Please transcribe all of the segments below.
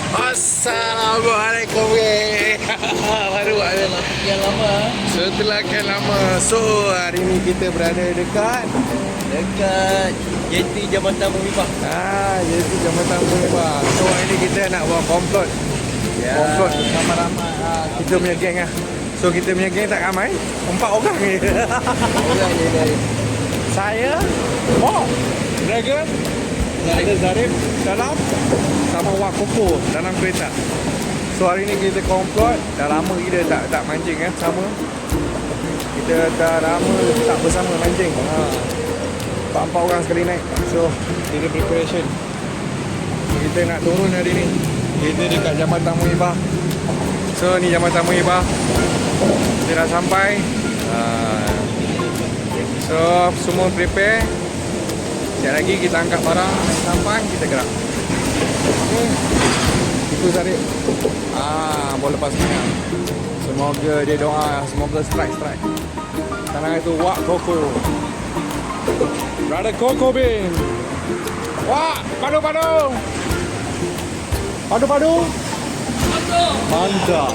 Assalamualaikum. Baru ada Yang lama. setelah kan lama. So hari ni kita berada dekat JT Jambatan Muhibah. jadi Jambatan Muhibah. So hari ni kita nak buat komplot. Komplot Ramai-ramai. kita punya geng lah. So kita punya geng tak ramai, 4 orang je. Orang je dari. Saya, Mok, Dragon, ada Zarif dalam, sama Wak Koko dalam kereta. So hari ni kita komplot. Dah lama kita tak mancing kan sama. Kita dah lama tak bersama mancing. 4 orang sekali naik. So kita preparation. Kita nak turun hari ni. Kita dekat Jambatan Muhibah. So ni Jambatan Muhibah. Kita dah sampai. So semua prepare. Sekejap lagi kita angkat barang. Sampai kita gerak. Okay. Itu Zarif. Bola lepas ni. Semoga dia doa. Semoga strike. Tangan itu Wak Koko. Brother Koko Bin. Wak, padu. Padu. Mantap.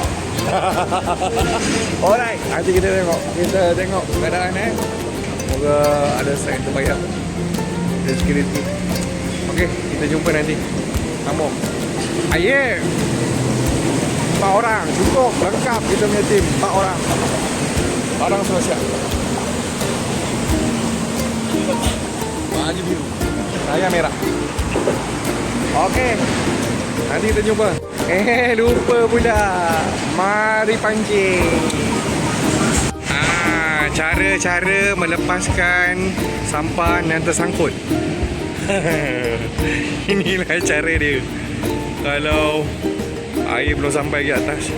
Alright, nanti kita tengok keadaan Semoga ada strike terbaik. Ada security. Okey, kita jumpa nanti. Sambung. Aye. 4 orang cukup lengkap kita punya tim. 4 orang. Barang semua siap. Baju biru. Saya merah. Okey. Nanti kita jumpa. Lupa pula. Mari pancing. Cara melepaskan sampan yang tersangkut. Inilah cara dia. Kalau air belum sampai ke atas.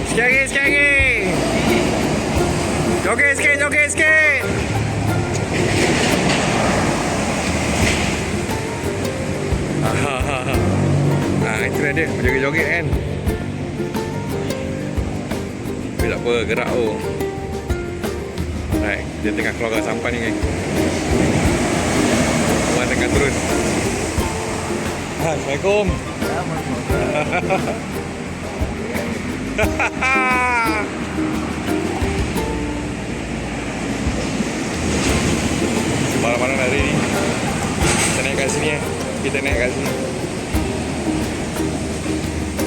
Sikit lagi. Joget sikit. Itulah dia, joget-joget kan. Tapi tak apa, gerak tu. Alright, dia tengah keluar sampan ni kan. Orang tengah turun. Assalamualaikum. Barang-barang hari ni kita naik kat sini Kita naik kat sini.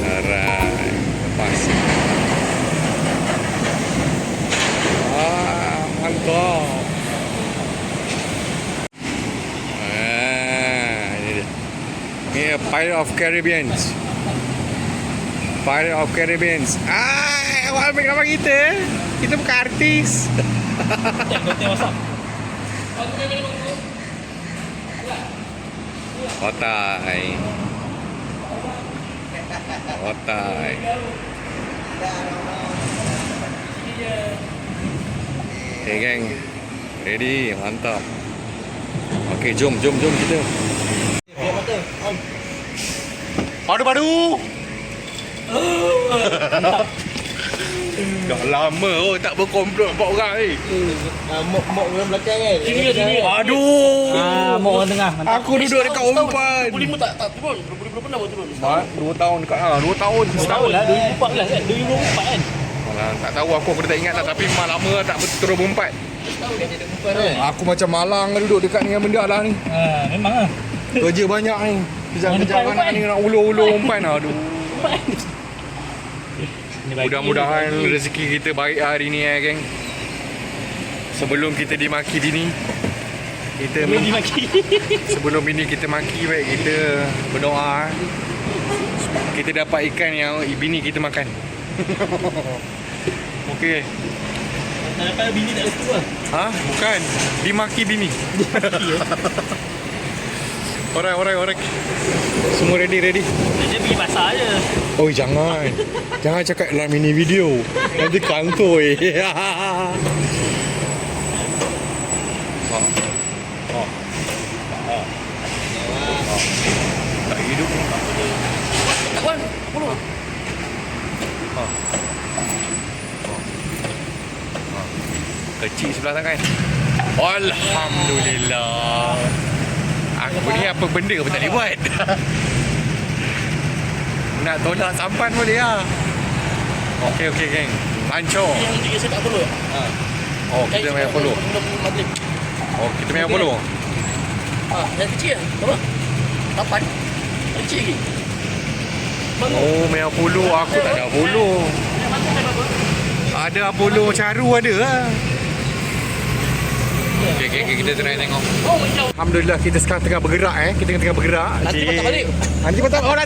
Alright, lepas. Mantap. Ini dia. Ni Pirate of Caribbeans. Awak ambil nama kita. Kita bukan artis. Otai. Okay geng, ready, mantap. Okay, jom kita. Padu. Dah lama tak berkomplot 4 orang ni. Mok orang belakang kan. Sini. Aduh. Mok orang tengah. Aku duduk dekat umpan. 25 tak turun. 25 pernah baru turun. 2 tahun dekat 2 tahun. Setahun lah 2014 kan. 2024 kan. Alah, tak tahu aku dah tak ingat lah. Tapi memang lama tak betul berempat. Tahu dia ada umpan kan. Aku macam malang duduk dekat dengan benda lah ni. Memang lah. Kerja banyak ni. Kejar-kejar anak ni nak ulur-ulur umpan. Aduh. Mudah-mudahan rezeki kita baik hari ni geng. Sebelum kita dimaki bini, sebelum bini kita maki baik kita berdoa kita dapat ikan yang bini kita makan. Okey. Tak dapat bini tak lepas lah. Bukan. Dimaki bini. Alright. Semua ready. Dia pergi pasar je. Oh jangan. Jangan cakap dalam mini video. Nanti kantoi. Tak hidup. Wan, puluh. Kecil sebelah tangan. Alhamdulillah. Aku ni apa benda pun tak boleh buat. nak tolak sampan boleh lah. Okey, geng. Lancor. Yang 3 set tak perlu. Oh, kita main follow. Maghrib. Oh, kita main follow. Yang kecil lah. Berapa? 8. Kecil lagi. Oh, main follow. Aku tak ada follow. Ada follow caru ada lah. Okey, kita try tengok. Oh, macam. Alhamdulillah kita sekarang tengah bergerak Kita tengah bergerak. Nanti patah balik. Nanti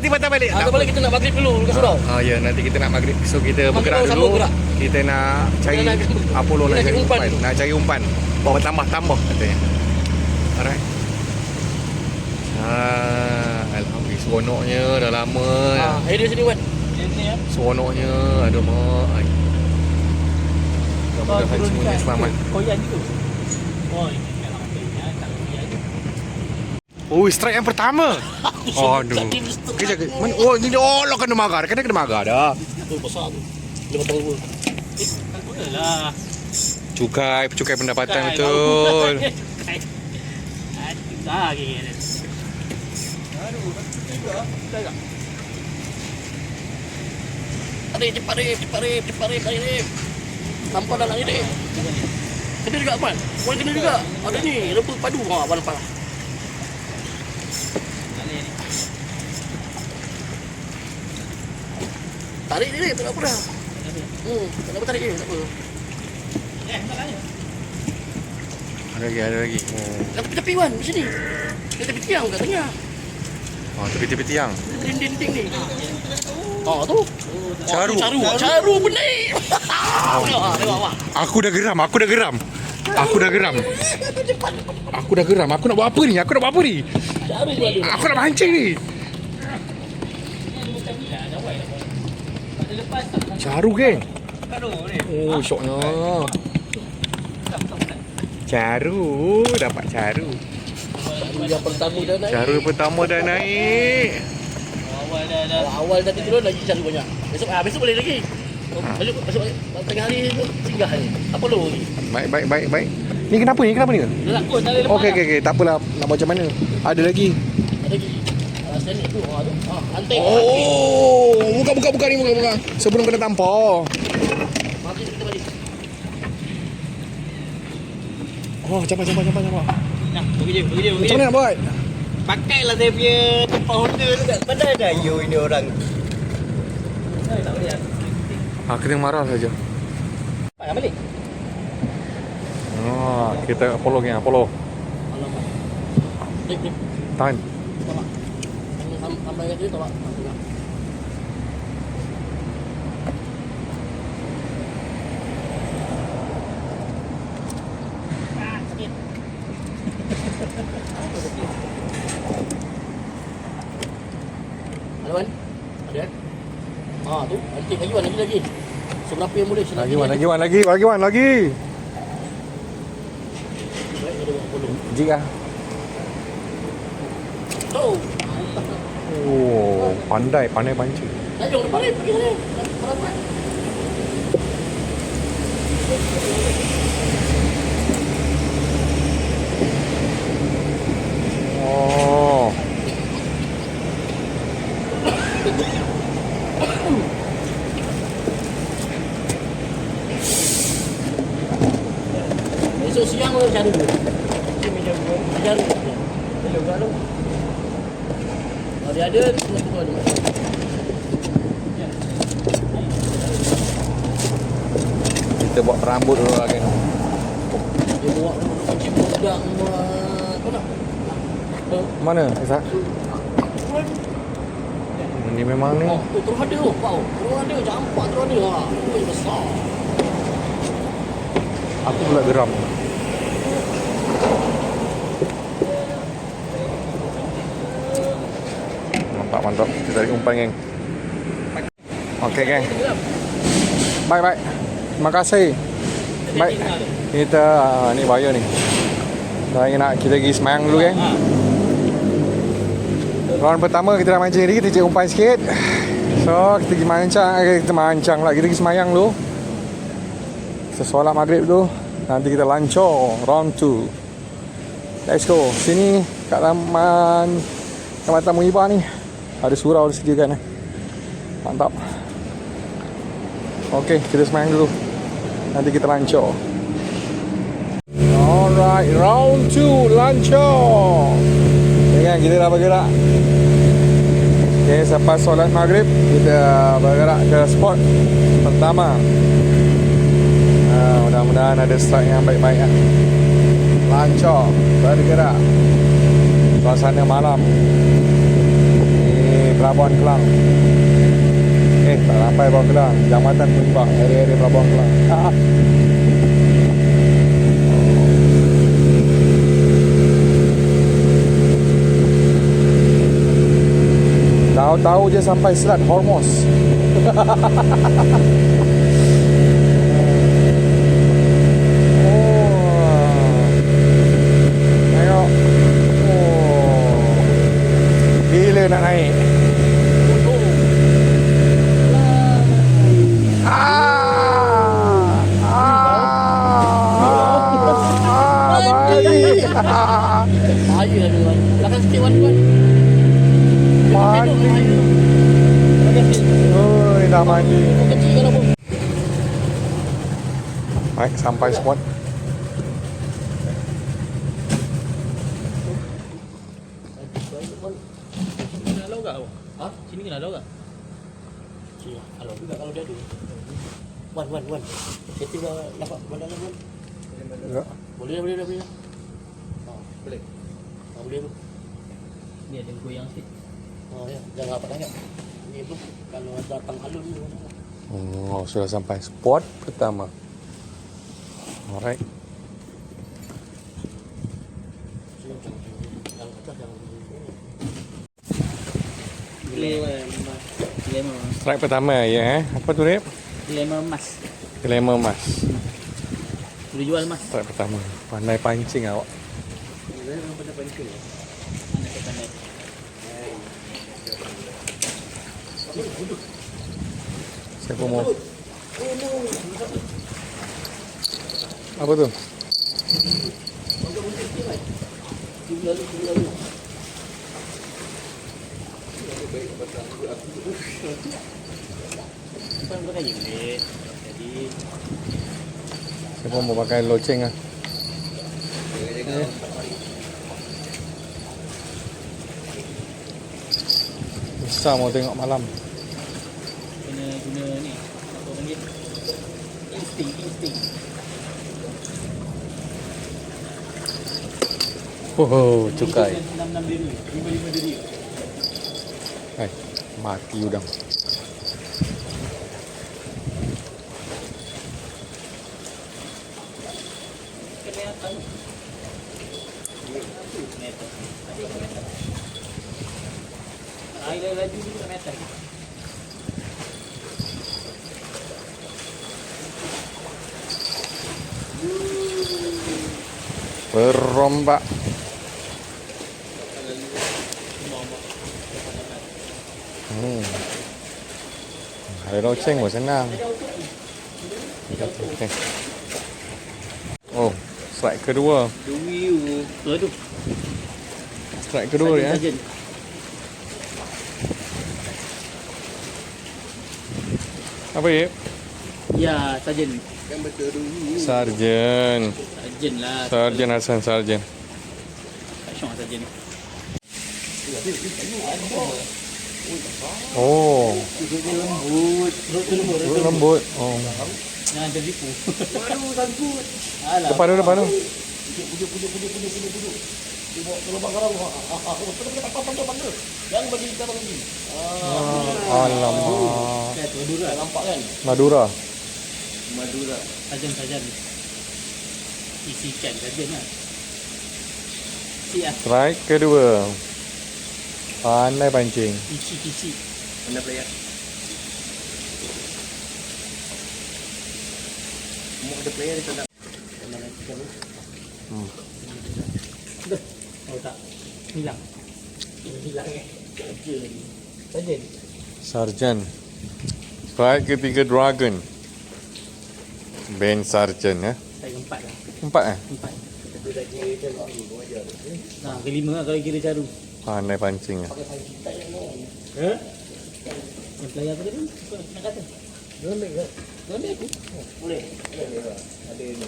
patah balik. Patah balik kita nak maghrib dulu dekat surau. Ya, nanti kita nak maghrib. So kita Maghrib bergerak baru dulu. sambung gerak. Kita nak cari Kita nak- Apollo kita nak nak cari cari umpan. umpan. Nak cari umpan. Bawa tambah katanya. Alright. Alhamdulillah seronoknya dah lama. Area sini Wan. Seronoknya ada mak. Mudah-mudahan semuanya selamat. Koyan tu. Oh, ini memang tak koyan. Oh, strike yang pertama. Aduh. Kejap. Oh, ni Allah kena marah. Kena marah dah. Tu besar tu. Dia potong dulu. Tak apalah. Cukai pendapatan betul. Dah gini. Cepat rip. Nampak dah nak ni dek. Kena juga Abang. Boleh kena juga. Ada ni, rebus padu. Abang nampak lah. Tarik ni dek, tak ada apa dah. Tak ada apa tarik je, tak apa. Ada lagi. Oh. Tepi-tepi Wan, di sini. Di tepi tiang kat tengah. Oh, tepi-tepi tiang. Dinding ni. Tu. Caru. Caru benih. Tengok awak. Aku dah geram. Aku nak buat apa ni? Caru pun ada. Aku nak mancing ni. Caru geng. Oh, syoknya. Caru. Dapat caru. Yang pertama dah naik. Caru pertama dah naik. Awal tadi turun lagi caru banyak. Besok boleh lagi. Besok tengah hari tu singgah ni. Apa lu lagi? Baik. Ni kenapa ni? Lakon tak ada lepas. Okey. Tak apalah. Nak macam mana? Ada lagi. Ada lagi. Sini tu. Antek. Oh, buka ni. Sebelum kena tampar. Mati kita balik. Oh, capai. Nah, pergi je. Macam mana nak buat? Pakailah dia punya tempat Honda tu kat pandai dah. Yo ini orang. Tak boleh. Kita marah saja. Payah balik. Kita follow. Alamak. Tahan. Sampai kat dia tak. Sakit. Ada Wan? Ada? Tu. Lagi Wan, lagi. Seberapa yang boleh? Lagi. Baik, ada 20. Jig lah. Tu. Oh, pandai pancing. Jom depan ni, pergi sana. Pelan-pelan. Oh. Esok siang boleh cari dulu. Cari. Kalau dia ada, semua tu ada. Kita buat perambut dulu lah kan. Dia bawa kucing budak kau nak? Mana? Isak? Ini memang ni. Terus ada tu. Wow. Terus ada. Campak terus ada. Ui, besar. Aku pula geram. Mantap. Kita tarik umpan geng. Okey geng. Baik. Terima kasih. Baik. Kita ni bayar ni. Kita pergi semayang dulu geng. Round pertama kita dah mancing ni, kita cek umpan sikit. So kita pergi mancang lah. Kita pergi semayang dulu. Solat maghrib tu. Nanti kita lancor round 2. Let's go. Sini kat Taman Muhibah ni ada surau disediakan. Mantap. Okey, kita semayang dulu. Nanti kita lancar. Alright, round 2 lancar. Dengan kita dah bergerak. Okay, selepas solat maghrib kita bergerak ke spot pertama. Mudah-mudahan ada strike yang baik-baik lah. Lancar, bergerak. Suasana malam di Pelabuhan Kelang. Tak sampai Pelabuhan Kelang, Jambatan Muimbang, area-area Pelabuhan Kelang. Tahu-tahu je sampai Selat Hormuz. Tengok. Bila nak naik? Bahaya tu kan. Belakang sikit wan. Mandi. Oi, dah mandi. Kecil kan apa? Baik, sampai spot. Kena halau tak? Ha? Sini kena halau tak? Sini halau juga kalau dia ada. Wan. Saya tiba dapat bandalan wan. Enggak. Boleh. Boleh. Boleh tu. Ni ada goyang sikit. Ya, jangan apa tanya. Ni tu kalau datang alun tu. Sudah sampai spot pertama. Alright. Glamour. Strike pertama ya. Apa tu Rip? Glamour emas. Glamour emas. Boleh jual emas. Strike pertama. Pandai pancing awak. Mana pandai. Saya pun mau. Apa tu? Saya pun mau pakai loceng lah. Besar mau tengok malam. Kena guna ni. Apa panggil? Insting. Oh, cukai. 6 diri. 5 diri. Hai, mati udang. Kena atas. Air laju juga metal. Berombak. Ada loceng pun senang. Okay. Oh, strike kedua. Aduh. Strike kedua ya. Apa ya? Ya, sarjan. Kan betul dulu. Sarjan. Sarjan lah. Sarjan Hasan Sarjan. Tak syok sarjan ni. Oh, Lembut. lembut. Oh. Jangan tertipu. Waduh, sangkut. Alah. Depan tu. Dia bawa ke lubang garang. Pandai. Yang bagi garang ni. Alamak. Madura. Nampak kan? Madura. Sarjan. Isi ikan sarjan lah. Siap. Strike kedua. Pandai pancing. Kicik. Anda player. Mau ada player dia tak. Oh tak. Hilang. Sarjan. Sarjan. Strike ketiga Dragon. Ben Sarjan ya. Saya 4 lah. 4 eh? 4. Nah, kelima lah kalau kira caru. Pandai pancing ya. Yang player tu tadi, nak kata? Rolling ke? Boleh aku. Boleh. Boleh. Ada ni.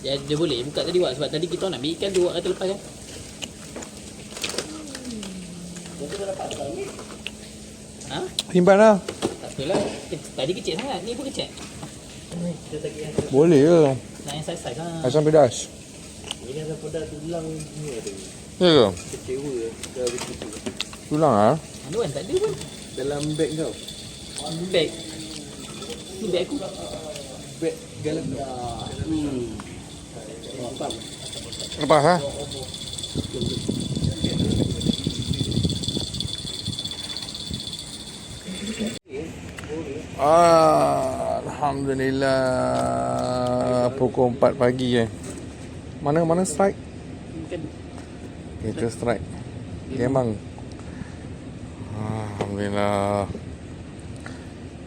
Dia boleh buka tadi Wak, sebab tadi kita nak ambil ikan tu Wak kata lepas kan. Kita dah dapat tak ni? Ha? Simpan lah. Tak apalah. Tadi kecil sangat, ni pun kecil. Kita tadi yang Boleh ke? Nak yang saiz-saiz lah. Asam pedas. ini ada pada tulang ni ada. Ya ke? Kecewa ke ada gitu. Tulang ah. Aduh kan tak ada pun. Dalam beg kau. Bag. Ni bag aku. Beg dalam tu. Lepas ha? Alhamdulillah. Pukul 4 pagi Mana strike? Bukan. Kita strike Gemang. Alhamdulillah.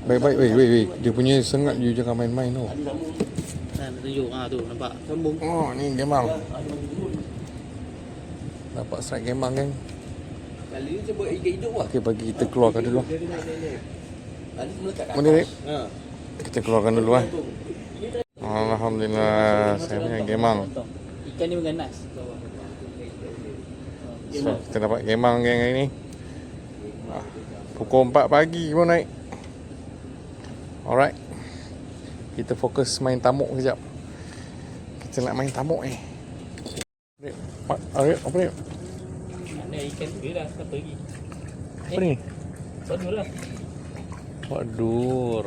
Baik. Wait. Dia punya sengat you jangan main-main tu. Nak tunjuk tu nampak. Sambung. Oh, ni Gemang. Dapat strike Gemang kan. Kali ni cuba ikan hidup lah. Okey, bagi kita keluarkan dulu. Kali melekat kat Mana ni? Ha. Kita keluarkan dulu Alhamdulillah. Saya punya Gemang. Ikan ni mengganas. So, kita dapat Gemang geng hari ni. Pukul 4 pagi pun naik. Alright. Kita fokus main tamuk sekejap. Kita nak main tamuk ni. Apa ni? Ada ikan tu dah tak pergi. Apa ni? Padur lah. Padur.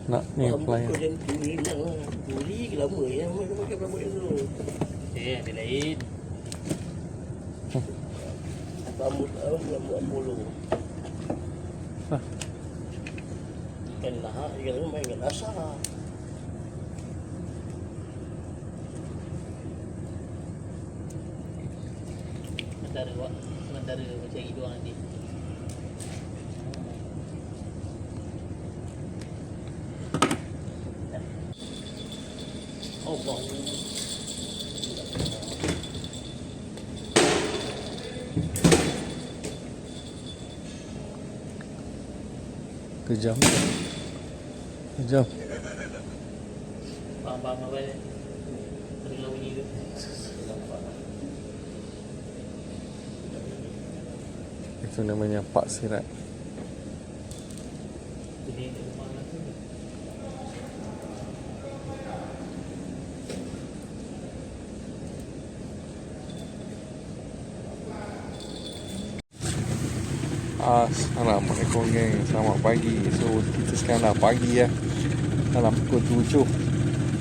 Nak ni pelayan. Yang tu ni hilang lah. Duri ke lama yang pakai rambut yang tu. Ada lain. Rambut Apollo. Ikan lahak, ikan tu main ikan asar. Sementara Wak. Sementara cari doang nanti. Allah. Kejam. Faham apa dia? Dengar bunyi tu. Itu namanya Pak Sirat. Jadi kat rumah lah tu. Assalamualaikum geng. Selamat pagi. So kita sekarang dah pagi dalam pukul 7.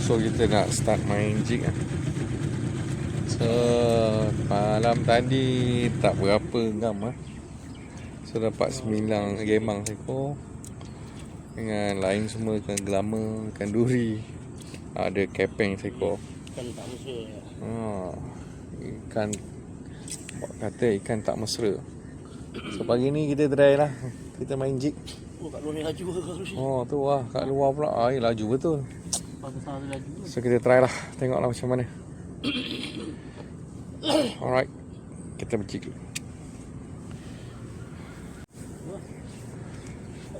So kita nak start main jig So malam tadi tak berapa gam So dapat 9 gemang seekor. Dengan lain semua ikan gelama, ikan duri. Ada kepeng seekor. Kan tak mesra. Ikan kata ikan tak mesra. So pagi ni kita try lah. Kita main jig. Oh kat luar ni laju ke harus. Oh tu lah kat luar pula. Laju betul. Pasal tu laju. So kita try lah. Tengoklah macam mana. Alright. Kita berjig dulu.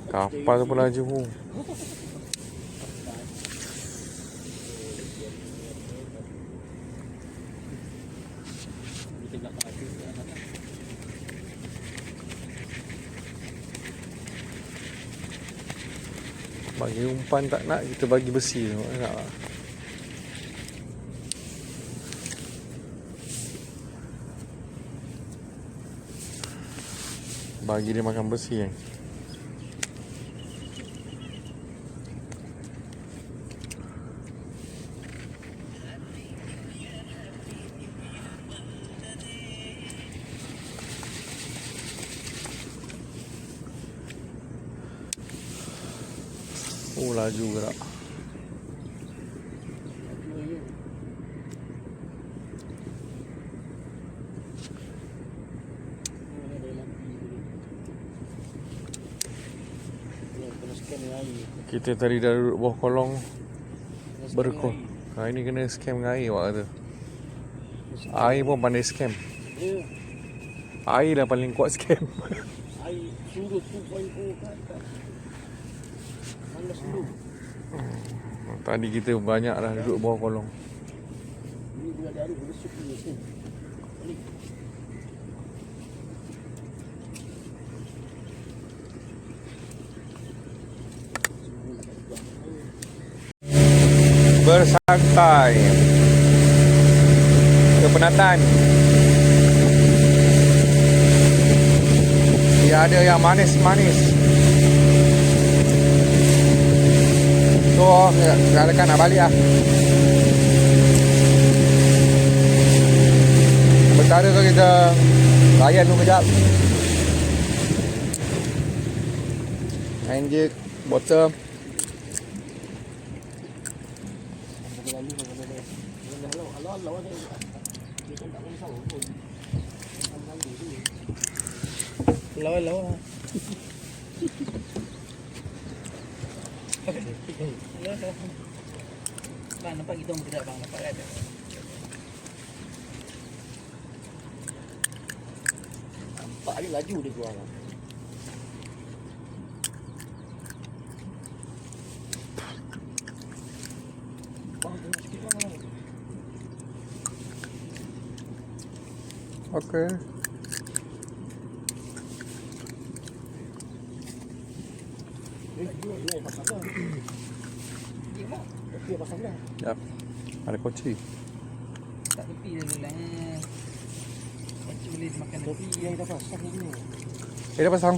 Kapal tu pun laju. Kita nak pakai. Bagi umpan tak nak, kita bagi besi tu. Tak nak lah. Bagi dia makan besi laju gerak. Kita tadi dah duduk bawah kolong berkol. Hari ni kena scam dengan air Wak kata. Air pun pandai scam. Ya. Air lah paling kuat scam. Air surut 2.0 kan. Panas dulu. Tadi kita banyak dah duduk bawah kolong. Ini bila ada air, boleh suku ni. Balik. Bersantai ke penatan. Dia ada yang manis-manis. So, rekan nak balik lah. Sementara tu kita layan dulu kejap. Anjir, bottom. Lawan. Bang, nampak kita orang kejap bang, nampak kan? Nampak dia laju dia keluar. Bang, tengok sikit bang. Okey. Dia pasang dah. Dia pasang dah. Yap. Ada koci. Tak tepi dah dulu lah. Macam boleh makan Tapi yang dah pasang ni. Dah pasang.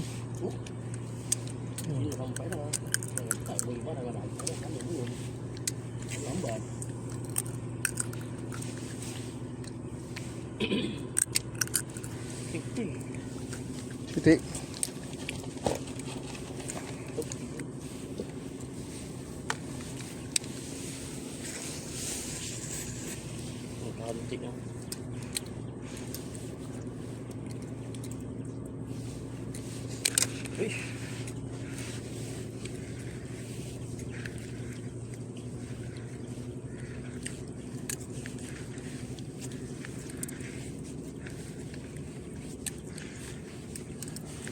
Dia sampai dah. Tak boleh barang ada. Kan belum. Lambat. Titik. Cantik lah.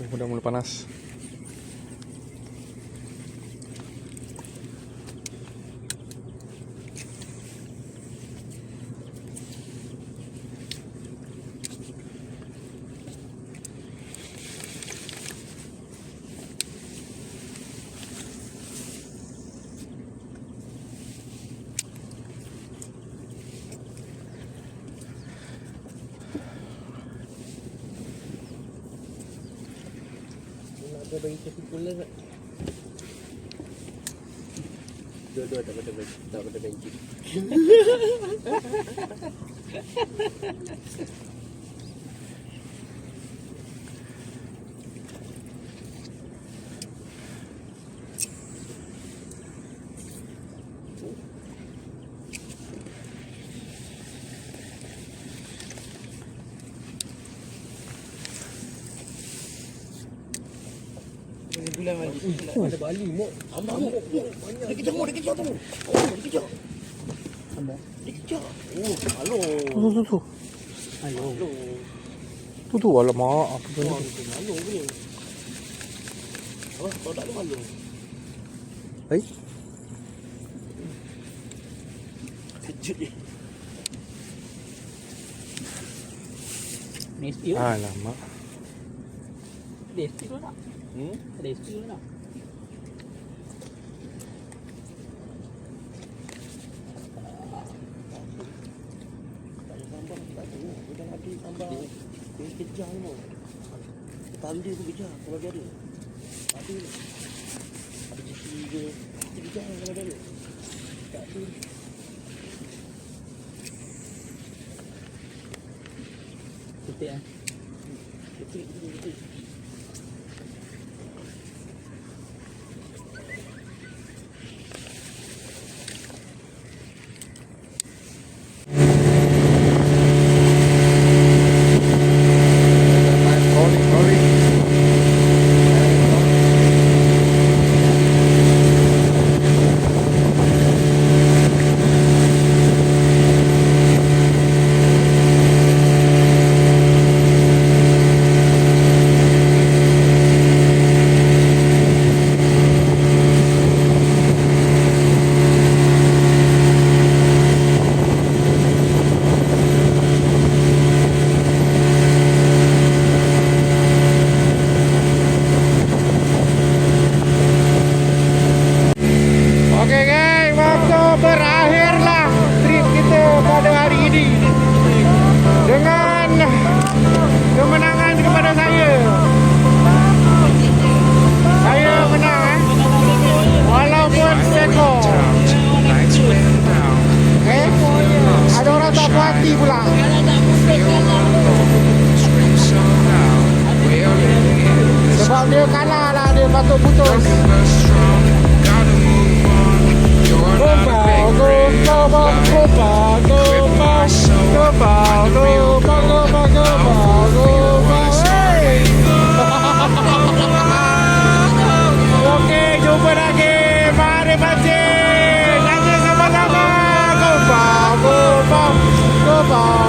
Udah mulai panas. Ada bagi tepi pula tak? Dua-dua tak pada benci. Bulan balik. Ada Bali mok. Ambak mok. Dia kejar mok, dia kejar tu. Oh, dia kejar. Ambak. Dia kejar. Oh, halo. Tu. Halo. Halo. Tu alamak apa tu ni? Halo ni. Oh, kau tak ada halo. Hai. Kejut dia. Ni SP tu. Alamak. Ada SP tu tak? Ada SP tu tak? Tak ada tambah, tak ada. Dia ada tambah. Dia kejar ni mok. Tanda tu kejar kalau dia ada. Ada. Ada GC ke. Dia kejar kalau dia ada. Tak ada. Ketik lah. Ketik. Dia kalah lah, dia patut putus. Okey, jumpa lagi. Mari pancing. Nyanyi sama-sama. Gopal, gopal, gopal.